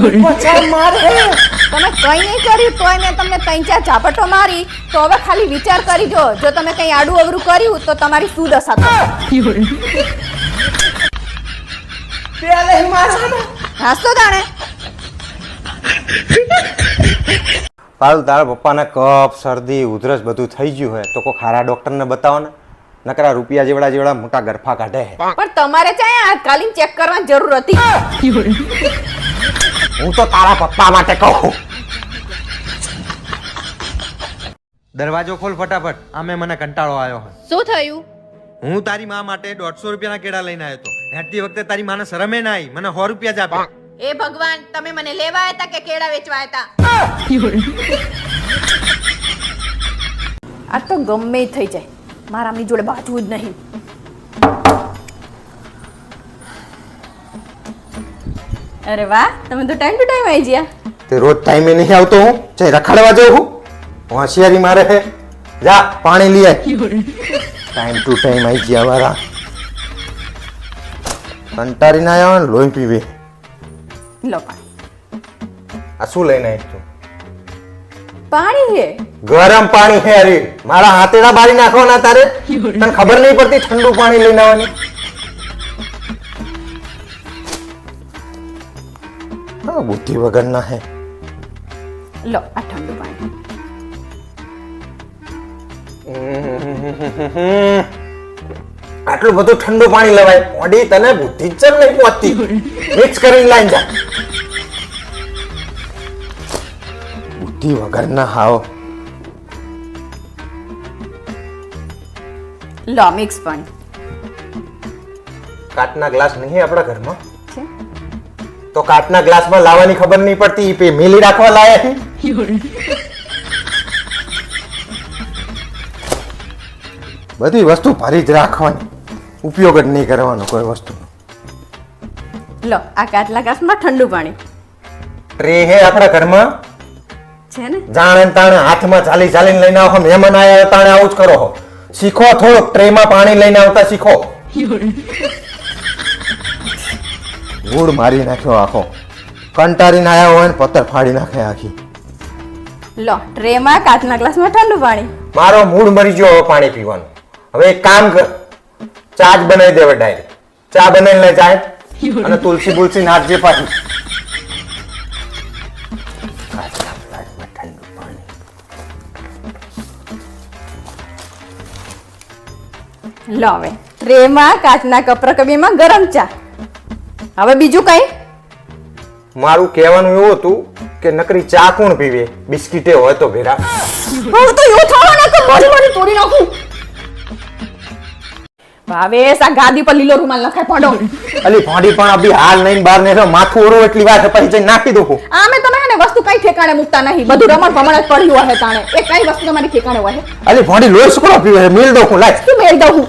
પછા મારે તમે કઈ નહીં કર્યું તોય મેં તમને 3-4 ઝાપટો મારી. તો હવે ખાલી વિચાર કરી જો તમે કઈ આડું અવરું કર્યું તો તમારી શું દશા થશે. પેલે મારા હાસતો તાણે પારુલ તારા પપ્પાને કફ શરદી ઉધરસ બધું થઈ ગયું હોય તો કોઈ ખારા ડોક્ટરને બતાવો ને. નકરા રૂપિયા જેવડા મોટા ગરફા કાઢે. પણ તમારે ચાય હાથકાલીન ચેક કરવાની જરૂર હતી. હું તો તારા પપ્પા માટે કહું. દરવાજો ખોલ ફટાફટ. આમે મને કંટાળો આવ્યો છે. શું થયું? હું તારી માં માટે 150 રૂપિયાના કેળા લઈને આવ્યો હતો. હેઠતી વખતે તારી માને શરમે ના આવી. મને 100 રૂપિયા જ આપ્યા. એ ભગવાન, તમે મને લેવા આવ્યા હતા કે કેળા વેચવા આવ્યા હતા? આ તો ગમે ઈ થઈ જાય, મારા આમની જોડે બાજવું જ નહીં. અરે વાહ, તમે તો ટાઈમ ટુ ટાઈમ આવી ગયા. તે રોજ ટાઈમે નહીં આવતો હું. ચાલ રખડવા જાઉં હું. હોશિયારી મારે છે. જા પાણી લઈ આય. ટાઈમ ટુ ટાઈમ આવી ગયા મારા. કંટાળી ના આવ્યો ને લોહી પીવે. લો પાણી. આ શું લઈને આવી તું? પાણી છે. ગરમ પાણી છે. અરે મારા હાથેડા બારી નાખવાના તારે. તને ખબર નહીં પડતી ઠંડુ પાણી લઈને આવવાની. બુદ્ધિ વગર ના હે. લો આ ઠંડુ પાણી. આટલું બધું ઠંડુ પાણી લેવાય? ઓડી તને બુદ્ધિ જ નહીં પહોંચતી. મિક્સ કરીને લાઈન જા. બુદ્ધિ વગર ના હાવ. લો મિક્સ પાણી કાચના ગ્લાસ નહીં આપણા ઘરમાં? છે. તો કાચના ગ્લાસમાં લાવવાની ખબર નહીં પડતી. પે મેલી રાખવા લાયા છે. બધી વસ્તુ ભરી જ રાખવાની. ઉપયોગ જ નહીં કરવાનો કોઈ વસ્તુ. લો આ કાચલા ગ્લાસમાં ઠંડુ પાણી ટ્રે હે આપણા ઘરમાં? છે ને. જાણે તાણે હાથમાં ચાલીને લઈને આવો. મહેમાન આયા તાણે આવું જ કરો. શીખો થોડુંક. ટ્રેમાં પાણી લઈને આવતા શીખો. ગુડ મારી નાખ્યો આખો. કંટાળીને આયા હોય ને પથ્થર ફાડી નાખે આખી. લો ટ્રેમાં કાચના ગ્લાસમાં ઠંડુ પાણી. મારો મૂડ મરી ગયો હવે પાણી પીવાનું. હવે એક કામ કર, ચા જ બનાવી દેવે ડાયરેક્ટ. ચા બનાવીને લઈ જાય અને તુલસી બુલસી નાખજે પાછી. ઠંડુ પાણી. લો હવે ટ્રેમાં કાચના કપરકબીમાં ગરમ ચા. હવે બીજું કઈ? મારું કહેવાનું એવું હતું કે નકરી ચા કોણ પીવે? બિસ્કીટે હોય તો ભેરા. હવે તો એવું થવાનું કે બોડી તોડી નાખું. ભાવેશ આ ગાદી પર લીલો રૂમાલ નખાય પડો. અલી ફાડી પણ અભી હાલ નહીં બહાર ને માથું ઓરો એટલી વાર પછી જઈને નાખી દઉં. આમે તમે એને વસ્તુ કઈ ઠેકાણે મૂકતા નહીં. બધું રમણ ભમણ જ પડ્યું હશે તાણે. એ કઈ વસ્તુ તમારી ઠેકાણે હોય? અલી ફાડી લોહી સુકડો પીવે. મેલ દઉં હું. લાય શું મેળ દઉં?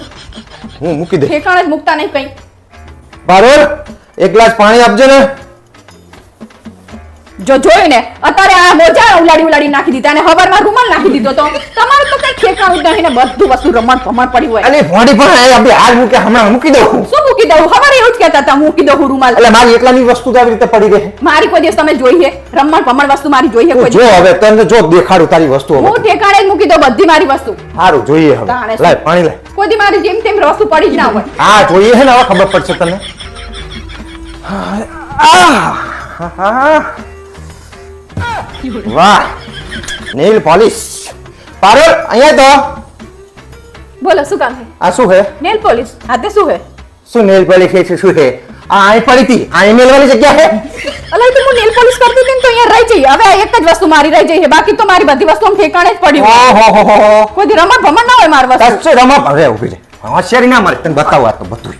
હું મૂકી દે. ઠેકાણે જ મૂકતા નહીં કઈ. બારોર એક ગ્લાસ પાણી આપજો ને. જો જોઈને અત્યારે આ મોજા ઉલાડી નાખી દીધા અને હવારમાં રૂમાલ નાખી દીધો તો તમારે તો કઈ ઠેકાણું જ નહીં ને બધું વસ્તુ રમણ ભમણ પડી હોય. અલી ફાડી પણ અભી હાલ મૂકે હમણાં મૂકી દઉં. શું મૂકી દઉં? હવારે એવું જ કહેતા હતા મૂકી દઉં રૂમાલ. એટલે મારી એકલાની વસ્તુ તો આવી રીતે પડી રહે. મારી કોઈ દિવસ તમે જોઈ છે રમણ ભમણ વસ્તુ મારી જોઈ છે કોઈ જો દિવસ? હવે તને જો દેખાડું તારી વસ્તુ. હું ઠેકાણે જ મૂકી દઉં બધી મારી વસ્તુ. સારું જોઈએ હવે. તાણે લાય પાણી લાય. કોઈ દી મારી જેમ તેમ વસ્તુ પડી જ ના હોય. હા જોઈએ છે ને હવે ખબર પડશે તને. વાહ નેલ પોલિશ. પારોલ અહીંયા તો બોલો શું કામ છે? આ શું છે? Nail polish. હાથે શું છે? શું નેલ પોલિશ છે? શું છે આ? અહીં પડી હતી. અહીં મેલવાની જગ્યા છે? અલા તો હું નેલ પોલિશ કરતી હતી ને તો અહીંયા રહી જઈ. હવે એક જ વસ્તુ મારી રહી જઈ છે. બાકી તો મારી બધી વસ્તુ ઠેકાણે જ પડી હોય. ઓહો કોઈ દી રમણ ભમણ ના હોય મારી વસ્તુ. કચ્ચે રમા હવે ઉભી રહે. હોશિયારી ના મારે. તને બતાવું આ તો બધું.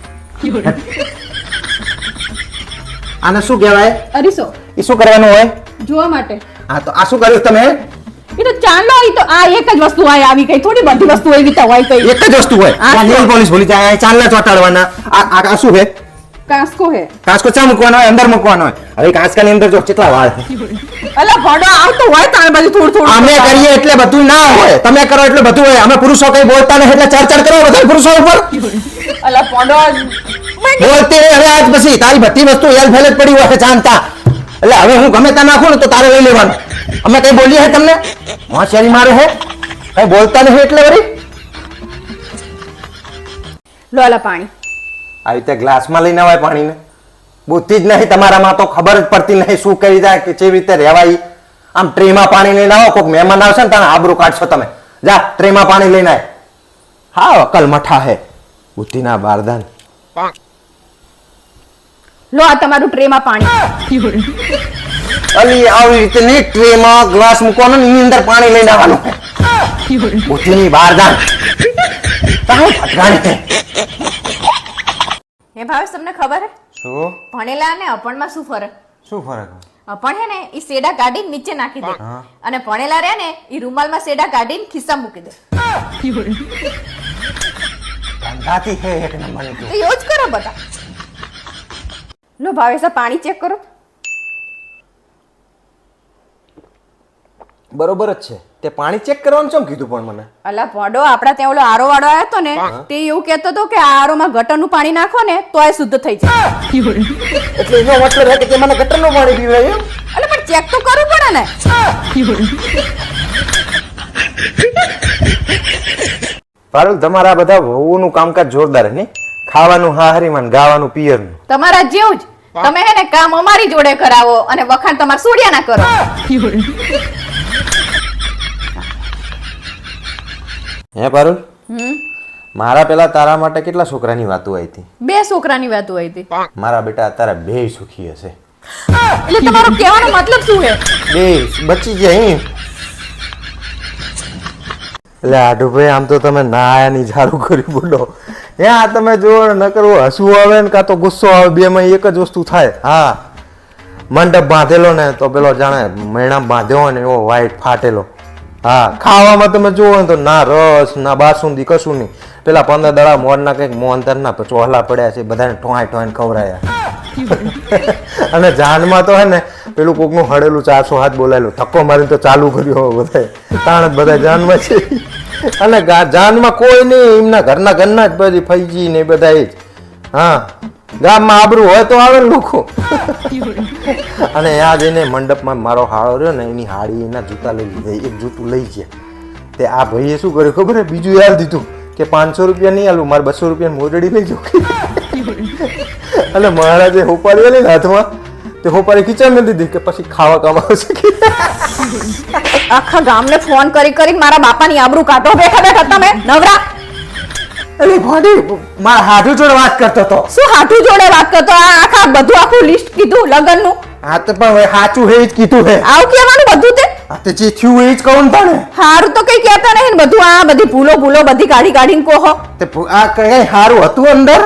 આને શું કહેવાય? અરીસો. એ શું કરવાનું હોય? જોવા માટે. હા તો આ શું કર્યું તમે? એ તો ચાલો એ તો આ એક જ વસ્તુ આય આવી ગઈ. થોડી બધી વસ્તુ એવી તો હોય કઈ. એક જ વસ્તુ હોય. આ નેલ પોલિશ ભૂલી જાય. ચાંદલા ચોટાડવાના. આ શું છે? કાંસકો હે. કાંસકો ચા મૂકવાનો હોય? અંદર મૂકવાનો હોય? હવે કાંસકાની અંદર જો કેટલા વાળ છે. અલા ભડો આવતો હોય તારે બધું થોડું અમે કરીએ એટલે બધું ના હોય. તમે કરો એટલે બધું હોય. અમે પુરુષો કઈ બોલતા નહીં એટલે ચર્ચા કરો બધા પુરુષો ઉપર. અલા ભડો બોલતી હવે આજ પછી તારી બધી વસ્તુ હેલ ફેલ જ પડી હોય જાણતા. એટલે હવે હું ગમે ત્યાં નાખું ને તો તારે લઈ લેવાનું. અમે કઈ બોલીએ હે તમને? હોશિયારી મારે હે? કઈ બોલતા નહીં એટલે વળી લો આલા પાણી. આ રીતે ગ્લાસમાં લઈને આવાય પાણીને? બુદ્ધિ જ નહીં તમારામાં તો, ખબર જ પડતી નહીં શું કરી જાય કે કેવી રીતે રહેવાય. આમ ટ્રેમાં પાણી લઈને આવો, કોઈક મહેમાન આવશે ને તાણે આબરૂ કાઢશો તમે. જા ટ્રેમાં પાણી લઈને આય. હા અકલ મઠા હે, બુદ્ધિના બારદાન. લો આ તમારું ટ્રેમાં પાણી. અલી આવી રીતે નહીં, ટ્રેમાં ગ્લાસ મૂકવાનો ને એની અંદર પાણી લઈને આવવાનું. બુદ્ધિની બારદાન. તાહે ફટકાણી હે. હે ભાવેશ, તમને ખબર હે શું ભણેલા ને અભણમાં શું ફરક? શું ફરક? અભણ હે ને ઈ સેડા કાઢીને નીચે નાખી દે, હા. અને ભણેલા રે ને ઈ રૂમાલમાં સેડા કાઢીને ખિસ્સા મૂકી દે. ધંધાતી હે એક નંબરની તું. તો એવું જ કરો બધા. લો ભાવેશ, આ પાણી ચેક કરો. બરોબર જ છે. તે પાણી ચેક કરવાનું કેમ કીધું પણ મને? અલા ભોડો, આપડા ત્યાં ઓલો આરો વાળો આવ્યો હતો ને, તે એવું કહેતો હતો કે આ આરોમાં ગટરનું પાણી નાખો ને તો એ શુદ્ધ થઈ જાય. એટલે એનો મતલબ હે કે તે મને ગટરનું પાણી પીવડાય એમ? અલે પણ ચેક તો કરવું પડે ને. પારુલ, તમારા બધા વહુનું કામકાજ જોરદાર હે નહીં? ખાવાનું હાહરીમાં, ગાવાનું પિયરનું. તમારા જેવું જ. તમે હે ને કામ અમારી જોડે કરાવો અને વખાણ તમારા સોડિયા ના કરો. હે પારુલ, મારા પેલા તારા માટે કેટલા છોકરાની વાતો આવી હતી? 2 છોકરાની વાત હોય હતી. મારા બેટા અત્યારે 2 સુખી હશે. એટલે તમારો કહેવાનો મતલબ શું છે? 2 બચી જાય. એટલે આઢુભાઈ, આમ તો તમે ના આયાની ઝાડુ કરી બોલો. આ તમે જો ન કરવું, હસવું આવે ને કાં તો ગુસ્સો આવે, બેમાં એક જ વસ્તુ થાય. હા, મંડપ બાંધેલો ને તો પેલો જાણે મેણામ બાંધ્યો હોય ને એવો વાઈટ ફાટેલો. હા, ખાવામાં તમે જુઓ ને તો ના રસ ના બાસુંદી કશું નહીં. પેલા 15 દડા મોરના કંઈક મોહનતરના ચોહલા પડ્યા છે, બધાને ઠોંય ઠોંય ખવડાયા. અને જાનમાં તો હે ને પેલું કોકનું હળેલું 400 હાથ બોલાયેલું, ધક્કો મારીને તો ચાલુ કર્યું બધાય. તાણ જ બધા જાનમાં છે. અને જાનમાં કોઈ નહીં, એમના ઘરના જ બધી ફૈજી ને બધા જ. હા, ગામમાં આબરું હોય તો આવે ને લોકો. અને ત્યાં જઈને મંડપમાં મારો હાળો રહ્યો ને, એની હાડી એના જૂતા લઈ લીધા. એક જૂતું લઈ ગયા. તે આ ભાઈએ શું કર્યું ખબર હે? બીજું યાદ દીધું કે 500 રૂપિયા નહીં આલું, મારે 200 રૂપિયા મોરડી લઈ જાઉં. અને મહારાજે હોપારી આલી ને હાથમાં, તે હોપારી ખીચામાં દીધી કે પછી ખાવા કામ આવશે. આખા ગામને ફોન કરી મારા બાપાની આબરૂ કાઢો બેઠા બેઠા તમે નવરા. અરે ભાડી, મારા હાથુ જોડે વાત કરતો હતો. શું હાથું જોડે વાત કરતો? આ આખા બધું આખું લિસ્ટ કીધું લગનનું. હા તો પણ સાચું હે જ કીધું હે. આવું કહેવાનું બધું તે? હા તો જે થયું એ જ કહું ને તને. હારું તો કઈ કહેતા નહીં ને, બધું આ બધી ભૂલો બધી કાઢીને કહો. તે આ કઈ સારું હતું અંદર?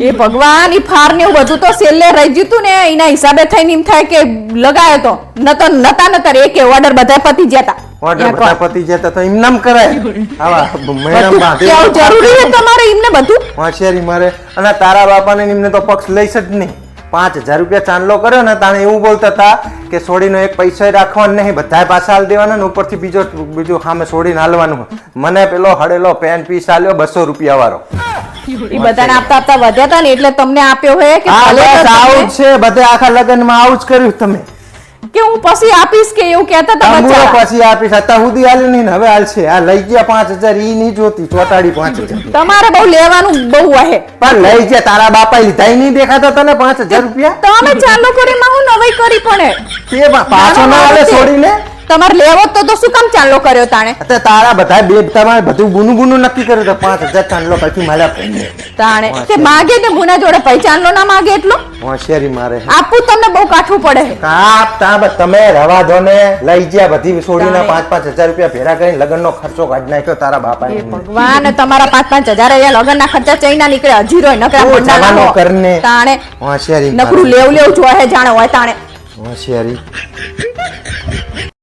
એ ભગવાન, ઈ ફાર ને એવું બધું તો સેલે રહી જીતું ને, એના હિસાબે થઈને એમ થાય કે લગાયો તો નતા એક ઓર્ડર બધા પતી જતા. ઓર્ડર બધા પતી જતા તો એમ નામ કરાય. આવા મેડમ બાંધે કેવું જરૂરી છે તમારે એમને બધું? હોશિયારી મારે. અને તારા બાપાને એમને તો પક્ષ લઈશ જ નહીં. 5000 રૂપિયા ચાંદલો કર્યો ને તાણે એવું બોલતા હતા કે સોડીનો એક પૈસા રાખવાનો નહીં, બધા પાછા હાલ દેવાના ને ઉપરથી બીજું સામે સોડીને હાલવાનું. મને પેલો હડેલો પેન પીસ આલ્યો 200 રૂપિયા વાળો. ઈ બધાને આપતા વધ્યા હતા ને એટલે તમને આપ્યો હે કે આવું છે બધે આખા લગનમાં આવું જ કર્યું તમે કે હું પછી આપીશ કે એવું કહેતા હતા બચ્ચા? પછી આપીશ, અત્યાર સુધી હાલ્યું નહીં ને હવે હાલશે. આ લઈ ગયા 5000, ઈ નહીં જોતી ચોટાડી 5000. તમારે બહુ લેવાનું બહુ હે. પણ લઈ ગયા, તારા બાપા લીધા નહીં દેખાતા તને 5000 રૂપિયા? તમે ચાલુ કરીને હું નવાઈ કરી પણ કે પાછો ના હાલે છોડીને. તમારે લેવો તો શું કામ ચાલો કર્યો તાણે? તારા બધા બે તમારે બધું ગુનું નક્કી કર્યું તો 5000 ચાંદલો પછી મળ્યા તાણે તે માગે તે મુના જોડે પૈસાનો ના માગે એટલો હોશિયારી મારે. આપું તમને બહુ કાઠું પડે. તમે રવા દો ને, લઈ ગયા બધી છોડીને 5-5000 રૂપિયા ભેરા કરીને લગ્નનો ખર્ચો કાઢી નાખ્યો તારા બાપાએ. ભગવાન, તમારા 5-5000 અહીંયા લગ્નના ખર્ચા ચઈના નીકળે, હજીરો નકરા કરને તાણે હોશિયારી નકરું લેવ જોહે જાણે હોય તાણે હોશિયારી.